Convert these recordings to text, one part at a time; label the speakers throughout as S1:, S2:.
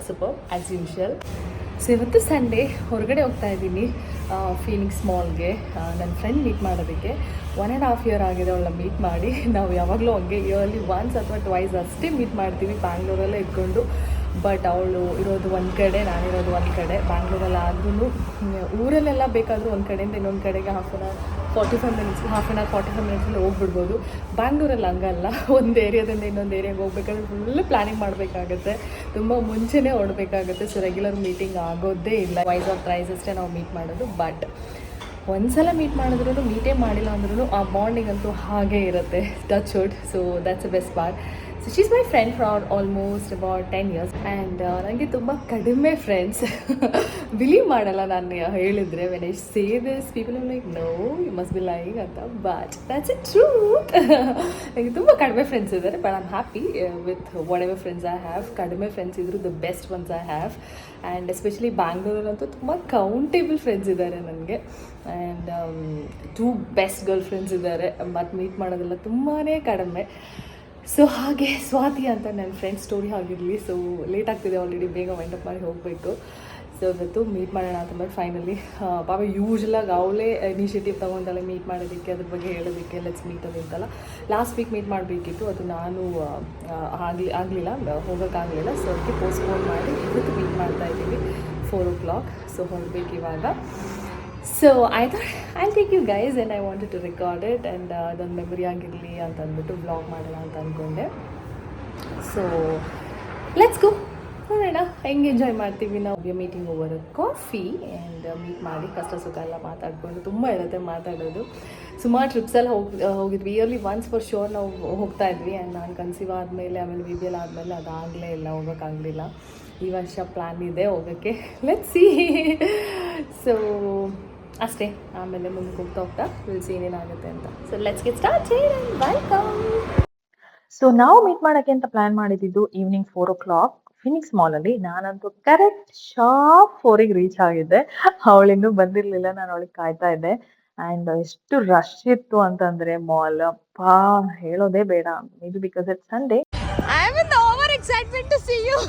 S1: Super as usual. So ಇವತ್ತು Sunday ಹೊರಗಡೆ ಹೋಗ್ತಾ ಇದ್ದೀನಿ ಫೀನಿಕ್ಸ್ ಮಾಲ್ಗೆ ನನ್ನ ಫ್ರೆಂಡ್ ಮೀಟ್ ಮಾಡೋದಕ್ಕೆ. 1.5 year ಆಗಿದೆ ಅವಳನ್ನ ಮೀಟ್ ಮಾಡಿ. ನಾವು ಯಾವಾಗಲೂ ಹಂಗೆ ಇಯರ್ಲಿ ಒನ್ಸ್ ಅಥವಾ ಟ್ವೈಸ್ ಅಷ್ಟೇ ಮೀಟ್ ಮಾಡ್ತೀವಿ ಬ್ಯಾಂಗ್ಳೂರಲ್ಲೇ ಇಟ್ಕೊಂಡು. ಬಟ್ ಅವಳು ಇರೋದು ಒಂದು ಕಡೆ, ನಾನಿರೋದು ಒಂದು ಕಡೆ. ಬ್ಯಾಂಗ್ಳೂರಲ್ಲಿ ಆದ್ರೂ ಊರಲ್ಲೆಲ್ಲ ಬೇಕಾದರೂ ಒಂದು ಕಡೆಯಿಂದ ಇನ್ನೊಂದು ಕಡೆಗೆ ಹಾಫ್ ಆನ್ ಅವರ್ 45 ಮಿನಿಟ್ಸಲ್ಲಿ ಹೋಗ್ಬಿಡ್ಬೋದು. ಬ್ಯಾಂಗ್ಳೂರಲ್ಲಿ ಹಂಗಲ್ಲ, ಒಂದು ಏರಿಯಾದಿಂದ ಇನ್ನೊಂದು ಏರಿಯಾಗೆ ಹೋಗ್ಬೇಕಾದ್ರೆ ಫುಲ್ ಪ್ಲ್ಯಾನಿಂಗ್ ಮಾಡಬೇಕಾಗತ್ತೆ, ತುಂಬ ಮುಂಚೆನೇ ಹೊರಡಬೇಕಾಗತ್ತೆ. ಸೊ ರೆಗ್ಯುಲರ್ ಮೀಟಿಂಗ್ ಆಗೋದೇ ಇಲ್ಲ, ವೈಸ್ ಆಫ್ ಥ್ರೈಸ್ ಅಷ್ಟೇ ನಾವು ಮೀಟ್ ಮಾಡೋದು. ಬಟ್ ಒಂದ್ಸಲ ಮೀಟ್ ಮಾಡಿದ್ರೂ ಮೀಟೇ ಮಾಡಿಲ್ಲ ಅಂದ್ರೂ ಆ ಬಾಂಡಿಂಗ್ ಅಂತೂ ಹಾಗೇ ಇರುತ್ತೆ, touch wood. So that's the best part. So she's my friend for almost about 10 years and ನನಗೆ ತುಂಬ ಕಡಿಮೆ ಫ್ರೆಂಡ್ಸ್. ಬಿಲೀವ್ ಮಾಡಲ್ಲ ನಾನು ಹೇಳಿದರೆ. When I say this people are like no you must be lying ಅಂತ. But that's it truth. ನನಗೆ ತುಂಬ ಕಡಿಮೆ ಫ್ರೆಂಡ್ಸ್ ಇದ್ದಾರೆ. But I am happy with whatever friends I have. ಕಡಿಮೆ ಫ್ರೆಂಡ್ಸ್ ಇದ್ರು the best ones I have. And especially ಬ್ಯಾಂಗ್ಳೂರಲ್ಲಂತೂ ತುಂಬ countable friends ಇದ್ದಾರೆ ನನಗೆ. ಆ್ಯಂಡ್ 2 ಬೆಸ್ಟ್ ಗರ್ಲ್ ಫ್ರೆಂಡ್ಸ್ ಇದ್ದಾರೆ. ಮತ್ತು ಮೀಟ್ ಮಾಡೋದೆಲ್ಲ ತುಂಬಾ ಕಡಿಮೆ. ಸೊ ಹಾಗೆ ಸ್ವಾತಿ ಅಂತ ನನ್ನ ಫ್ರೆಂಡ್ ಸ್ಟೋರಿ ಆಗಿರಲಿ. ಸೊ ಲೇಟ್ ಆಗ್ತಿದೆ ಆಲ್ರೆಡಿ, ಬೇಗ ವೈಂಡಪ್ ಮಾಡಿ ಹೋಗಬೇಕು. ಸೊ ಇವತ್ತು ಮೀಟ್ ಮಾಡೋಣ ಅಂತಂದ್ರೆ ಫೈನಲಿ ಪಾಪ ಯೂಶ್ವಲಾಗಿ ಅವಳೇ ಇನಿಷಿಯೇಟಿವ್ ತೊಗೊಂಡಲ್ಲ ಮೀಟ್ ಮಾಡೋದಕ್ಕೆ, ಅದ್ರ ಬಗ್ಗೆ ಹೇಳೋದಕ್ಕೆ, ಲೆಟ್ಸ್ ಮೀಟ್ ಅದಂತಲ್ಲ. ಲಾಸ್ಟ್ ವೀಕ್ ಮೀಟ್ ಮಾಡಬೇಕಿತ್ತು, ಅದು ನಾನು ಆಗಲಿಲ್ಲ, ಹೋಗೋಕ್ಕಾಗಲಿಲ್ಲ. ಸೊ ಅದಕ್ಕೆ ಪೋಸ್ಟ್ಪೋನ್ ಮಾಡಿ ಇವತ್ತು ಮೀಟ್ ಮಾಡ್ತಾಯಿದ್ದೀವಿ 4 o'clock. ಸೊ ಹೊರಡ್ಬೇಕು ಇವಾಗ. So I thought I'll take you guys and I wanted to record it and ಅದೊಂದು ಮೆಮೊರಿ ಆಗಿರಲಿ ಅಂತ ಅಂದ್ಬಿಟ್ಟು ಬ್ಲಾಗ್ ಮಾಡೋಣ ಅಂತ ಅಂದ್ಕೊಂಡೆ. ಸೊ ಲೆಟ್ಸ್ ಗೋ, ನೋಡೋಣ ಹೆಂಗೆ ಎಂಜಾಯ್ ಮಾಡ್ತೀವಿ ನಾವು. Meeting over coffee and meet ಮಾಡಿ ಕಷ್ಟ ಸುಖ ಎಲ್ಲ ಮಾತಾಡಿಕೊಂಡು, ತುಂಬ ಇರುತ್ತೆ ಮಾತಾಡೋದು. ಸುಮಾರು ಟ್ರಿಪ್ಸೆಲ್ಲ ಹೋಗಿದ್ವಿ. ಇಯರ್ಲಿ ಒನ್ಸ್ ಫಾರ್ ಶೋರ್ ನಾವು ಹೋಗ್ತಾ ಇದ್ವಿ. ಆ್ಯಂಡ್ ನಾನು ಕನ್ಸೀವ್ ಆದಮೇಲೆ, ಆಮೇಲೆ BBL ಆದಮೇಲೆ ಅದಾಗಲೇ ಇಲ್ಲ, ಹೋಗೋಕ್ಕಾಗಲಿಲ್ಲ. ಈ ವರ್ಷ ಪ್ಲ್ಯಾನ್ ಇದೆ ಹೋಗೋಕ್ಕೆ, ಲೆಟ್ಸ್ ಸಿ. ಸೊ ಅಷ್ಟೇ, ಆಮೇಲೆ ಮುಂದಕ್ಕೆ ಹೋಗ್ತಾ ವಿಲ್ ಸಿ ಏನೇನಾಗುತ್ತೆ ಅಂತ. So let's get started and welcome. So ನಾವು ಮೀಟ್ ಮಾಡೋಕ್ಕೆ ಅಂತ ಪ್ಲ್ಯಾನ್ ಮಾಡಿದ್ದು ಈವ್ನಿಂಗ್ 4 o'clock ಫಿನಿಕ್ಸ್ ಮಾಲಲ್ಲಿ. ನಾನಂತೂ ಕರೆಕ್ಟ್ ಶಾರ್ಪ್ 4ಗೆ ರೀಚ್ ಆಗಿದ್ದೆ. ಅವಳಿನ್ನೂ ಬಂದಿರಲಿಲ್ಲ, ನಾನು ಅವಳಿಗೆ ಕಾಯ್ತಾ ಇದ್ದೆ. ಆ್ಯಂಡ್ ಎಷ್ಟು ರಶ್ ಇತ್ತು ಅಂತಂದರೆ ಮಾಲ್, ಪಾ ಹೇಳೋದೇ ಬೇಡ. May be because it's Sunday. I am in over excitement to see you.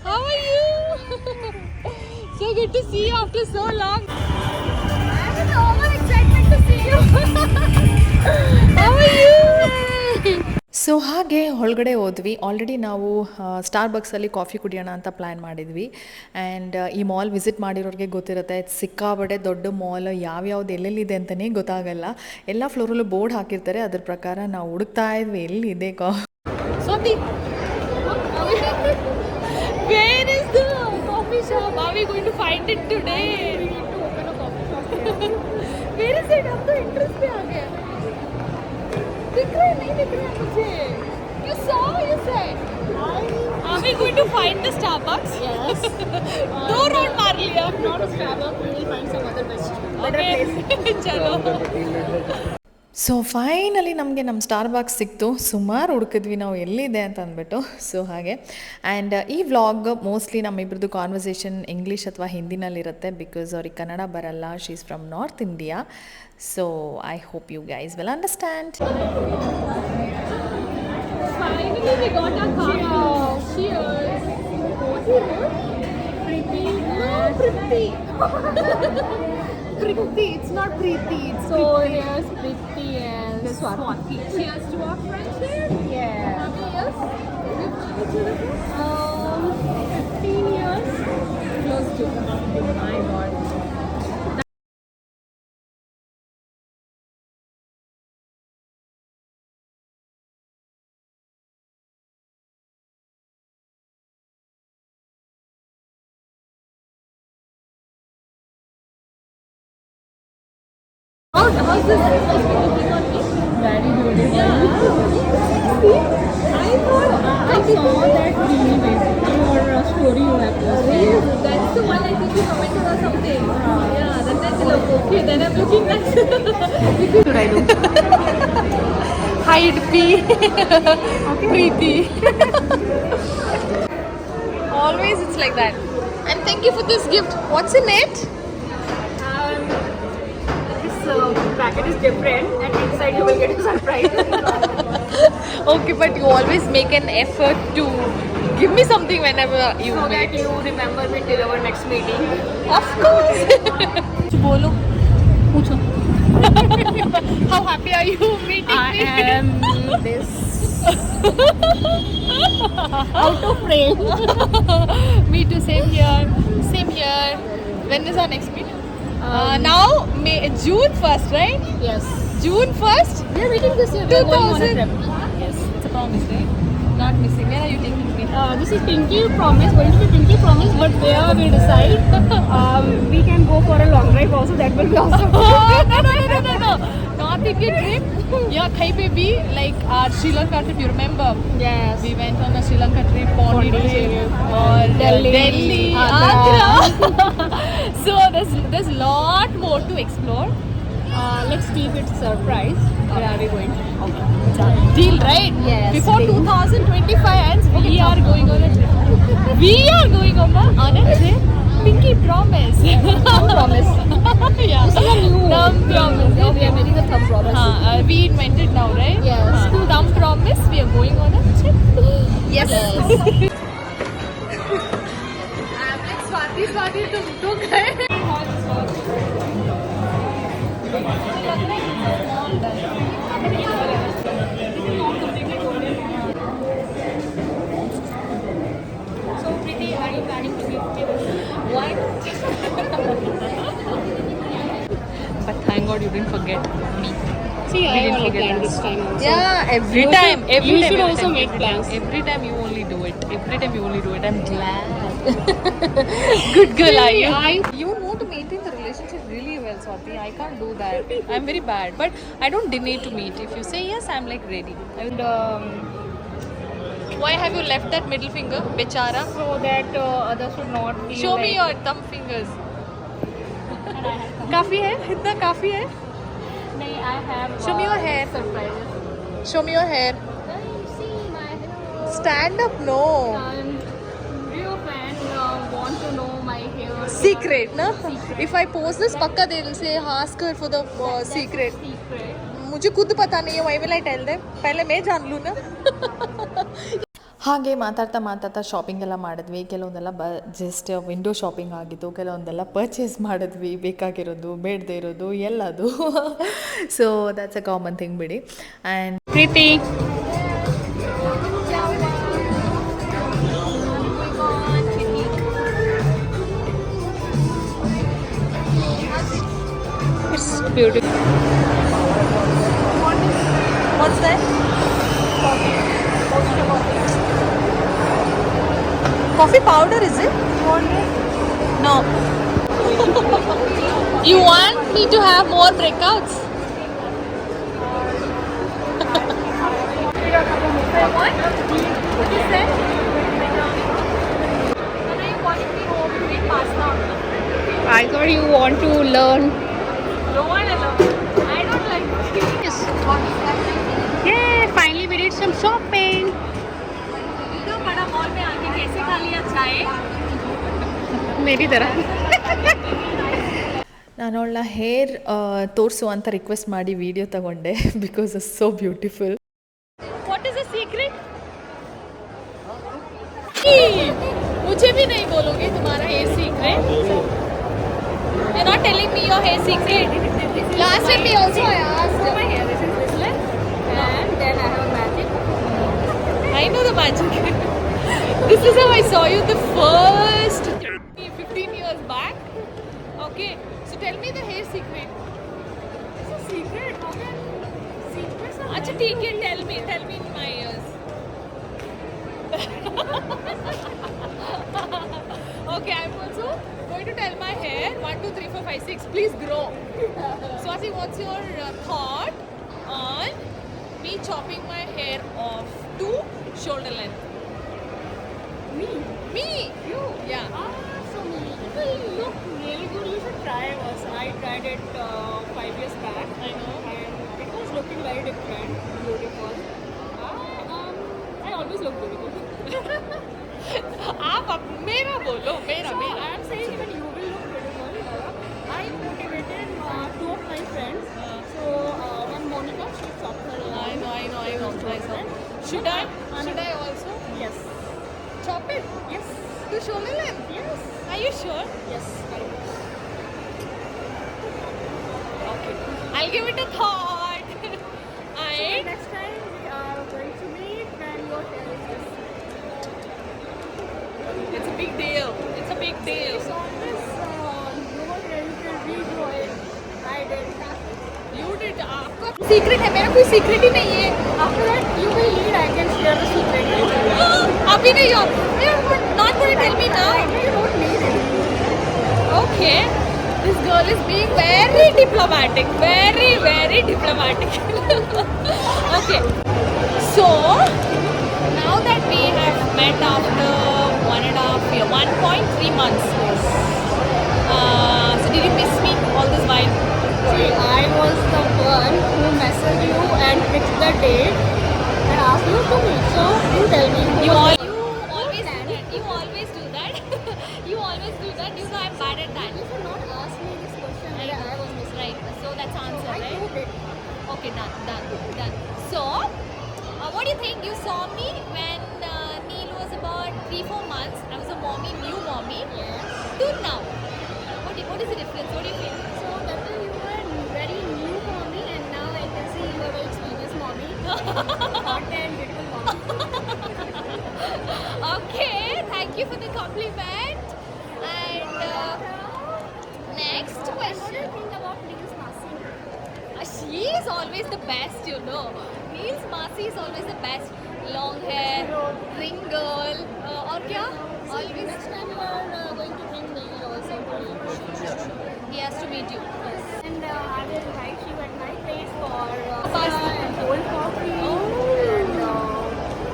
S1: How are you? So good to see you after so long. I'm in over excitement to see you. How are you? So ಹಾಗೆ ಒಳಗಡೆ ಹೋದ್ವಿ. Already ನಾವು ಸ್ಟಾರ್ಬಕ್ಸಲ್ಲಿ coffee ಕುಡಿಯೋಣ ಅಂತ plan ಮಾಡಿದ್ವಿ. And ಈ mall visit ಮಾಡಿರೋರಿಗೆ ಗೊತ್ತಿರುತ್ತೆ, ಸಿಕ್ಕಾಬಡೆ ದೊಡ್ಡ ಮಾಲ್, ಯಾವ್ಯಾವ್ದು ಎಲ್ಲೆಲ್ಲಿದೆ ಅಂತಲೇ ಗೊತ್ತಾಗಲ್ಲ. ಎಲ್ಲ ಫ್ಲೋರಲ್ಲೂ ಬೋರ್ಡ್ ಹಾಕಿರ್ತಾರೆ, ಅದ್ರ ಪ್ರಕಾರ ನಾವು ಹುಡುಕ್ತಾ ಇದ್ವಿ ಎಲ್ಲಿದೆ Swati. Where is the coffee shop? Are we going to find it today? We need to open a coffee shop. Where is it? अब तो इंटरेस्ट पे आ गया. दिख रहा है नहीं दिख रहा है मुझे. You saw, you said. Are we going to find the Starbucks? Yes. दो रोड मार लिया. Not a Starbucks. We will find some other better place. चलो. ಸೊ ಫೈನಲಿ ನಮಗೆ ನಮ್ಮ ಸ್ಟಾರ್ಬಕ್ಸ್ ಸಿಕ್ತು. ಸುಮಾರು ಹುಡುಕಿದ್ವಿ ನಾವು ಎಲ್ಲಿದೆ ಅಂತ ಅಂದ್ಬಿಟ್ಟು. ಸೊ ಹಾಗೆ. ಆ್ಯಂಡ್ ಈ ವ್ಲಾಗ್ ಮೋಸ್ಟ್ಲಿ ನಮ್ಮಿಬ್ರದ್ದು ಕಾನ್ವರ್ಸೇಷನ್ ಇಂಗ್ಲೀಷ್ ಅಥವಾ ಹಿಂದಿನಲ್ಲಿರುತ್ತೆ, ಬಿಕಾಸ್ ಅವ್ರಿಗೆ ಕನ್ನಡ ಬರಲ್ಲ. She is from North India. So I hope you guys will understand. Finally we got our car. Cheers. What is it? Preeti. No, Preeti. Preeti. It's not Preeti. It's so here's Preeti and Swati. Cheers to our friendship. Yeah. How many years? 15 years. Close to. Oh my God. How's this looking on me? Very beautiful. Yeah. See? I saw that really your story you have posted. That's the one I think you commented or something. Yeah, then I said, okay, then I'm looking at what should I do? Hide P. Preeti. Always it's like that. And thank you for this gift. What's in it?
S2: packet is different, and inside you will get a surprise.
S1: Okay, but you always make an effort to give me something whenever you
S2: So
S1: meet.
S2: that you remember me till our next meeting.
S1: Of course. Bolo.
S2: Pucho.
S1: How happy are you meeting
S2: I
S1: me?
S2: am this out of frame.
S1: Me too. Same here. Same here. When is our next meet? Now June 1st, right?
S2: Yes.
S1: June 1st.
S2: We are meeting this year. We are going on a
S1: 2000.
S2: trip.
S1: Yes, it's a promise, right? Not missing. Where are you taking me?
S2: This is Pinky Promise, going to be Pinky Promise, but where we decide, we can go for a long drive also, that will be awesome.
S1: No. North Indian trip. Yeah, Khai Baby, like our Sri Lanka trip, you remember?
S2: Yes.
S1: We went on a Sri Lanka trip, Pondicherry, or
S2: Delhi,
S1: Agra. So there's lot more to explore.
S2: Let's keep it surprise. Where are we going?
S1: Deal, right?
S2: Yes,
S1: Before
S2: deal.
S1: 2025 ends, we are going on a trip. We are going on a trip. Pinky promise.
S2: Thumb promise.
S1: Yeah.
S2: This is a new
S1: Thumb promise.
S2: Now we are making a thumb promise.
S1: We invented now, right?
S2: Yes.
S1: Thumb promise. We are going on a trip. Yes. Swati तुम तो गए.
S2: So Preeti, are you planning to give me this?
S1: What? But thank God you didn't forget me.
S2: See,
S1: We
S2: I
S1: didn't
S2: only
S1: forget
S2: planned
S1: us.
S2: this time also.
S1: Yeah, every
S2: You
S1: time.
S2: should-
S1: Every
S2: you
S1: time.
S2: should
S1: every
S2: also
S1: time,
S2: make
S1: every
S2: plans.
S1: time. Every time you only do it. Every time you only do it. I'm glad. Good girl, are you? You know to maintain the relationship really well, Swati. I can't do that. I'm very bad. But I don't deny to meet. If you say yes, I'm like ready.
S2: And
S1: Why have you left that middle finger, bechara?
S2: so that others should not feel
S1: Show me
S2: like
S1: your thumb fingers. काफी है? इतना काफी है?
S2: I have
S1: Show me your hair.
S2: surprises.
S1: Show me your hair.
S2: See my hair.
S1: Stand up, no.
S2: Real fan want to know my hair.
S1: Secret, na?
S2: Secret.
S1: If I post this, पक्का they'll say ask her for the secret.
S2: Secret.
S1: मुझे खुद पता नहीं है. Why will I tell them? पहले मैं जान लूँ ना. ಹಾಗೆ ಮಾತಾಡ್ತಾ ಶಾಪಿಂಗ್ ಎಲ್ಲ ಮಾಡಿದ್ವಿ. ಕೆಲವೊಂದೆಲ್ಲ ಜಸ್ಟ್ ವಿಂಡೋ ಶಾಪಿಂಗ್ ಆಗಿತ್ತು, ಕೆಲವೊಂದೆಲ್ಲ ಪರ್ಚೇಸ್ ಮಾಡಿದ್ವಿ, ಬೇಕಾಗಿರೋದು ಬೇಡದೇ ಇರೋದು ಎಲ್ಲದು. So that's a common thing ಬಿಡಿ. And
S2: Preeti. It's beautiful.
S1: What's that? Coffee powder, is it? No. You want me to have more breakouts? What? What is that? You wanted me home to make pasta.
S2: I thought you want to learn.
S1: Don't want to love. I don't like this. What is that?
S2: Yeah, finally we did some shopping.
S1: इतना बड़ा mall में आके कैसे खा लिया चाय?
S2: मेरी तरह.
S1: ನಾನು ಅವಳ ಹೇರ್ ತೋರಿಸು ಅಂತ ರಿಕ್ವೆಸ್ಟ್ ಮಾಡಿ ವಿಡಿಯೋ ತಗೊಂಡೆ because it's so beautiful. What is the secret? मुझे भी नहीं बोलोगे तुम्हारा hair secret? You're not telling me your hair secret. Last time we also asked.
S2: My hair is in Switzerland. And then I have a magic.
S1: I know the magic. This is how I saw you the first 15 years back. Okay, so tell me the hair secret.
S2: It's a secret. How can secrets are
S1: Acha, take it. Tell me in my ears. Okay, I'm also going to tell my hair 1, 2, 3, 4, 5, 6. Please grow. Swati, what's your thought on me chopping my hair off to shoulder length? Me?
S2: you?
S1: Yeah.
S2: So it will look really good. You should try once. I tried it 5 years back.
S1: I know.
S2: And it was looking very different, beautiful. I always look beautiful.
S1: आप मेरा बोलो, मेरा
S2: So
S1: मेरा.
S2: I am saying even you will look beautiful. I motivated 2 of my friends
S1: Should I? Should I also?
S2: Yes.
S1: Chop it?
S2: Yes.
S1: To show me them?
S2: Yes.
S1: Are you sure?
S2: Yes.
S1: Okay. I'll give it a thought. And
S2: Next time we are going to meet when your hair is this.
S1: it's a big deal. It's a big deal.
S2: It's always your hair you can regrow it. I did.
S1: You did. आपका secret है. मेरा कोई secret ही नहीं है.
S2: After that you will lead. I can share the secret.
S1: अभी नहीं यार. You're not going to tell me now.
S2: You don't need it.
S1: Okay. This girl is being very diplomatic. Very, very diplomatic. Okay. So, now that we have met after 1.5 years, 1.3 months. So, did you miss me all this while?
S2: See, I was the one who messaged you and fixed the date and asked you to meet. So you tell me.
S1: You always do that. You always do that. You always do that. You know I'm bad at that.
S2: You should not ask me this question whether I was missing.
S1: Right. So that's answer,
S2: I
S1: right?
S2: proved it.
S1: Okay, done. So, what do you think? You saw me when Neil was about 3-4 months. I was a mommy, new mommy.
S2: Yes.
S1: To now. What is the difference? What do you feel?
S2: So that time you were very new mommy and now I can see you are very experienced mommy. Hot and beautiful mommy.
S1: Okay, thank you for the compliment. And next
S2: What do
S1: question.
S2: you think about Neil's Masi?
S1: She is always the best, you know. Neil's Masi is always the best. Long hair, ring girl, और क्या? Always
S2: Next time you are going to bring Neil also to meet.
S1: he has to meet you.
S2: And I will invite you at my place for
S1: Pasta.
S2: pasta and cold coffee
S1: Oh.
S2: and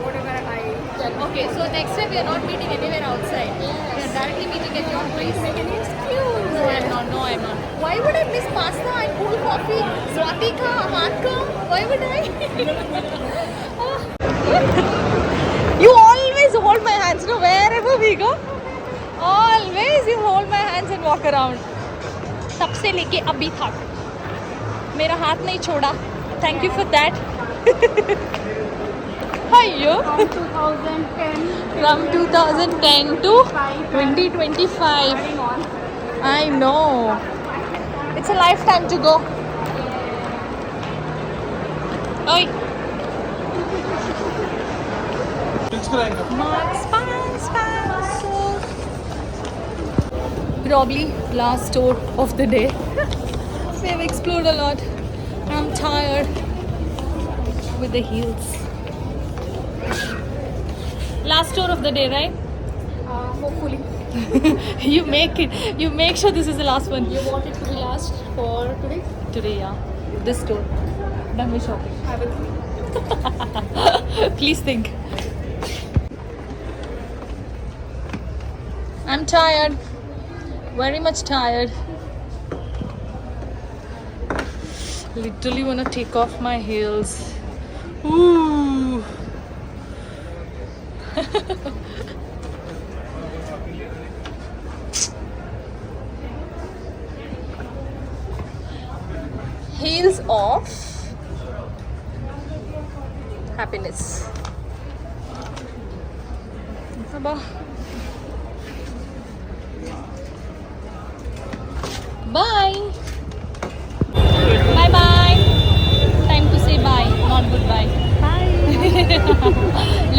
S2: whatever I tell.
S1: Okay, so next time we are not meeting anywhere outside. We are directly meeting at your place.
S2: Make an excuse.
S1: No, I'm not. No, I'm not. Why would I miss pasta and cold coffee? Swati ka, Aman ka? Why would I? You always hold my hands, no? Wherever we go, always you hold my hands and walk around. तब से लेके अभी तक मेरा हाथ नहीं छोड़ा. Thank you for that. Hiyo.
S2: From 2010
S1: From 2010 to 2025.
S2: going on.
S1: I know. It's a lifetime to go. Oi. Probably last tour of the day. We have explored a lot. I'm tired with the heels. Last tour of the day, right?
S2: Hopefully.
S1: You make sure this is the last one.
S2: You want it to be last for today?
S1: Today, yeah. This tour. Done with shopping.
S2: I will.
S1: Please think. I'm tired. Very much tired. Literally wanna take off my heels. Ooh. Heels off. Happiness. Abba. Bye. Bye bye. Time to say bye, not goodbye.
S2: Bye.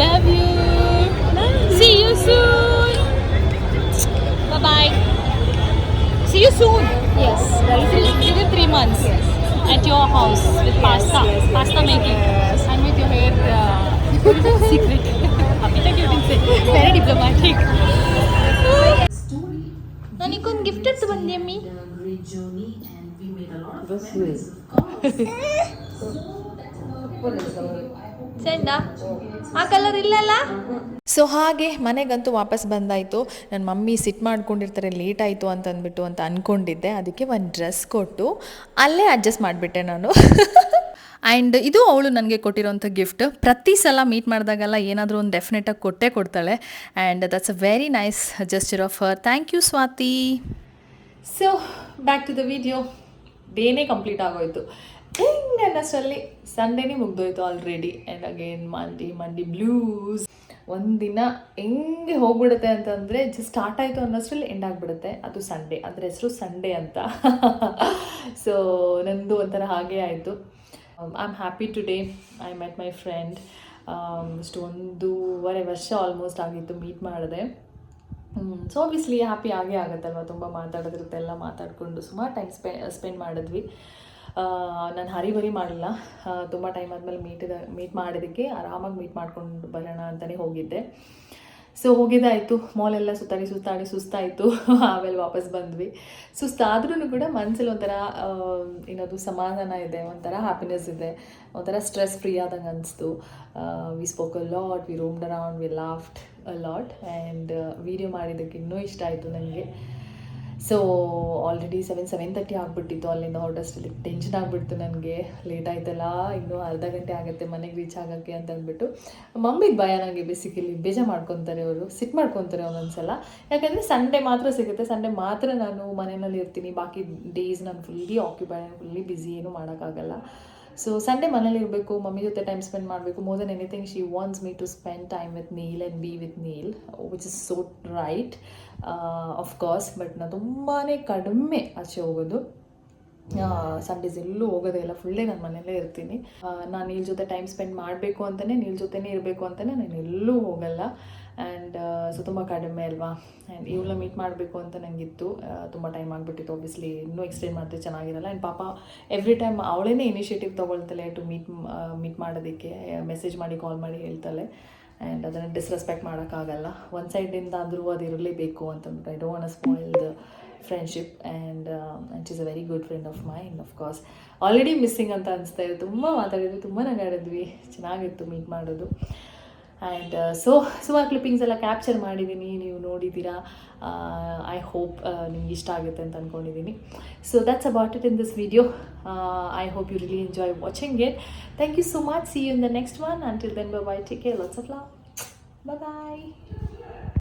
S1: Love you. See you soon. Bye bye. See you soon.
S2: Yes. Very soon.
S1: Within 3 months. At your house with pasta. Pasta making. And with your hair secret. Abhi tak you didn't say. Very diplomatic. Nanikon gifted to bande me.
S3: Great journey and we made a lot of
S4: This
S3: memories,
S4: way.
S3: of course.
S1: ಚೆಂಡ ಆ colour ಇಲ್ಲಲ್ಲ. So ಹಾಗೆ ಮನೆಗಂತೂ ವಾಪಸ್ ಬಂದಾಯಿತು. ನನ್ನ mummy ಸಿಟ್ ಮಾಡ್ಕೊಂಡಿರ್ತಾರೆ late ಆಯಿತು ಅಂತಂದ್ಬಿಟ್ಟು ಅಂತ ಅಂದ್ಕೊಂಡಿದ್ದೆ. ಅದಕ್ಕೆ ಒಂದು ಡ್ರೆಸ್ ಕೊಟ್ಟು ಅಲ್ಲೇ ಅಡ್ಜಸ್ಟ್ ಮಾಡಿಬಿಟ್ಟೆ ನಾನು. ಆ್ಯಂಡ್ ಇದು ಅವಳು ನನಗೆ ಕೊಟ್ಟಿರೋಂಥ ಗಿಫ್ಟ್. ಪ್ರತಿ ಸಲ ಮೀಟ್ ಮಾಡಿದಾಗೆಲ್ಲ ಏನಾದರೂ ಒಂದು ಡೆಫಿನೆಟಾಗಿ ಕೊಟ್ಟೇ ಕೊಡ್ತಾಳೆ. And that's a very nice gesture of her. Thank you Swathi. So back to the video. ಡೇನೇ ಕಂಪ್ಲೀಟ್ ಆಗೋಯ್ತು. ಅನ್ನೋಷ್ಟರಲ್ಲಿ ಸಂಡೇನೇ ಮುಗ್ದೋಯ್ತು already. And again Monday blues. ಒಂದಿನ ಹೆಂಗೆ ಹೋಗ್ಬಿಡುತ್ತೆ ಅಂತಂದರೆ ಜಸ್ಟ್ ಸ್ಟಾರ್ಟ್ ಆಯಿತು ಅನ್ನೋಷ್ಟರಲ್ಲಿ ಎಂಡ್ ಆಗಿಬಿಡುತ್ತೆ. ಅದು ಸಂಡೇ, ಅದ್ರ ಹೆಸರು ಸಂಡೇ ಅಂತ. ಸೊ ನಂದು ಒಂಥರ ಹಾಗೇ ಆಯಿತು. I am happy today. I met my friend. ಇಷ್ಟು 1.5 ವರ್ಷ ಆಲ್ಮೋಸ್ಟ್ ಆಗಿತ್ತು ಮೀಟ್ ಮಾಡಿದೆ. ಸೊ ಆಬ್ವಿಯಸ್ಲಿ ಹ್ಯಾಪಿ ಆಗೇ ಆಗುತ್ತಲ್ವ, ತುಂಬ ಮಾತಾಡೋದಿರುತ್ತೆ, ಎಲ್ಲ ಮಾತಾಡಿಕೊಂಡು ಸುಮಾರು ಟೈಮ್ ಸ್ಪೆಂಡ್ ಮಾಡಿದ್ವಿ. ನಾನು ಹರಿಬರಿ ಮಾಡಿಲ್ಲ, ತುಂಬ ಟೈಮ್ ಆದಮೇಲೆ ಮೀಟ್ ಮಾಡೋದಕ್ಕೆ ಆರಾಮಾಗಿ ಮೀಟ್ ಮಾಡ್ಕೊಂಡು ಬರೋಣ ಅಂತಲೇ ಹೋಗಿದ್ದೆ. ಸೊ ಹೋಗಿದ್ದಾಯಿತು, ಮಾಲೆಲ್ಲ ಸುತ್ತಾಡಿ ಸುಸ್ತಾಯಿತು. ಆಮೇಲೆ ವಾಪಸ್ ಬಂದ್ವಿ. ಸುಸ್ತಾದ್ರೂ ಕೂಡ ಮನಸ್ಸಲ್ಲಿ ಒಂಥರ ಏನದು ಸಮಾಧಾನ ಇದೆ, ಒಂಥರ ಹ್ಯಾಪಿನೆಸ್ ಇದೆ, ಒಂಥರ ಸ್ಟ್ರೆಸ್ ಫ್ರೀ ಆದಂಗೆ ಅನಿಸ್ತು. We spoke a lot, we roamed around, we laughed a lot. And video ಮಾಡಿದ್ದಕ್ಕೆ ಇನ್ನೂ ಇಷ್ಟ ಆಯಿತು ನನಗೆ. ಸೊ ಆಲ್ರೆಡಿ 7:30 ಆಗಿಬಿಟ್ಟಿತ್ತು ಅಲ್ಲಿಂದ ಹೊರಡೋಷ್ಟರಲ್ಲಿ. ಟೆನ್ಷನ್ ಆಗಿಬಿಡ್ತು ನನಗೆ, ಲೇಟ್ ಆಯ್ತಲ್ಲ, ಇನ್ನೂ ಅರ್ಧ ಗಂಟೆ ಆಗುತ್ತೆ ಮನೆಗೆ ರೀಚ್ ಆಗೋಕ್ಕೆ ಅಂತ ಅಂದ್ಬಿಟ್ಟು. ಮಮ್ಮಿಗೆ ಭಯ ನನಗೆ, ಬೇಸಿಕಲಿ ಬೇಜಾರು ಮಾಡ್ಕೊತಾರೆ ಅವರು, ಸಿಟ್ಟು ಮಾಡ್ಕೊತಾರೆ ಒಂದೊಂದ್ಸಲ. ಯಾಕಂದರೆ ಸಂಡೇ ಮಾತ್ರ ಸಿಗುತ್ತೆ, ಸಂಡೇ ಮಾತ್ರ ನಾನು ಮನೆಯಲ್ಲಿ ಇರ್ತೀನಿ. ಬಾಕಿ ಡೇಸ್ ನಾನು ಫುಲ್ಲಿ ಆಕ್ಯುಪೈಡ್, ಫುಲ್ಲಿ ಬ್ಯುಸಿ, ಏನೂ ಮಾಡೋಕ್ಕಾಗಲ್ಲ. ಸೊ ಸಂಡೇ ಮನೇಲಿ ಇರಬೇಕು, ಮಮ್ಮಿ ಜೊತೆ ಟೈಮ್ ಸ್ಪೆಂಡ್ ಮಾಡಬೇಕು. More than anything she wants me to spend time with Neel and be with Neel, which is so right of course. But ನಾನು ತುಂಬಾ ಕಡಿಮೆ ಆಚೆ ಹೋಗೋದು. ಸಂಡೇಸ್ ಎಲ್ಲೂ ಹೋಗೋದೇ ಇಲ್ಲ, ಫುಲ್ ಡೇ ನಾನು ಮನೆಯಲ್ಲೇ ಇರ್ತೀನಿ. ನಾನು ನೀಲ್ ಜೊತೆ ಟೈಮ್ ಸ್ಪೆಂಡ್ ಮಾಡಬೇಕು ಅಂತಲೇ, ನೀಲ್ ಜೊತೆನೇ ಇರಬೇಕು ಅಂತಲೇ ನಾನು ಎಲ್ಲೂ ಹೋಗಲ್ಲ. ಆ್ಯಂಡ್ ಸೊ ತುಂಬ ಕಡಿಮೆ ಅಲ್ವಾ. ಆ್ಯಂಡ್ ಇವಳ ಮೀಟ್ ಮಾಡಬೇಕು ಅಂತ ನನಗಿತ್ತು, ತುಂಬ ಟೈಮ್ ಆಗಿಬಿಟ್ಟಿತ್ತು. ಆಬ್ವಿಯಸ್ಲಿ ಇನ್ನೂ ಎಕ್ಸ್ಟೆಂಡ್ ಮಾಡಿದ್ರೆ ಚೆನ್ನಾಗಿರಲ್ಲ. ಆ್ಯಂಡ್ ಪಾಪ ಎವ್ರಿ ಟೈಮ್ ಅವಳೇ ಇನಿಷಿಯೇಟಿವ್ ತೊಗೊಳ್ತಾಳೆ ಟು ಮೀಟ್ ಮಾಡೋದಕ್ಕೆ, ಮೆಸೇಜ್ ಮಾಡಿ ಕಾಲ್ ಮಾಡಿ ಹೇಳ್ತಾಳೆ. ಆ್ಯಂಡ್ ಅದನ್ನು ಡಿಸ್ರೆಸ್ಪೆಕ್ಟ್ ಮಾಡೋಕ್ಕಾಗಲ್ಲ, ಒಂದು ಸೈಡಿಂದ ಆದರೂ ಅದು ಇರಲೇಬೇಕು ಅಂತಂದ್ಬಿಟ್ಟು. I don't want to spoil the friendship. And she is a very good friend of mine. Of course already missing ಅಂತ ಅನಿಸ್ತಾ ಇದೆ. ತುಂಬ ಮಾತಾಡಿದ್ವಿ, ತುಂಬ ನಗಾಡಿದ್ವಿ, ಚೆನ್ನಾಗಿತ್ತು ಮೀಟ್ ಮಾಡೋದು. ಆ್ಯಂಡ್ ಸೊ ಸುಮಾರು ಕ್ಲಿಪ್ಪಿಂಗ್ಸ್ ಎಲ್ಲ ಕ್ಯಾಪ್ಚರ್ ಮಾಡಿದ್ದೀನಿ, ನೀವು ನೋಡಿದ್ದೀರಾ. ಐ ಹೋಪ್ ನಿಮ್ಗೆ ಇಷ್ಟ ಆಗುತ್ತೆ ಅಂತ ಅಂದ್ಕೊಂಡಿದ್ದೀನಿ. So that's about it in this video. I hope you really enjoy watching it. Thank you so much. See you in the next one. Until then, bye-bye. Take care. Lots of love. Bye-bye.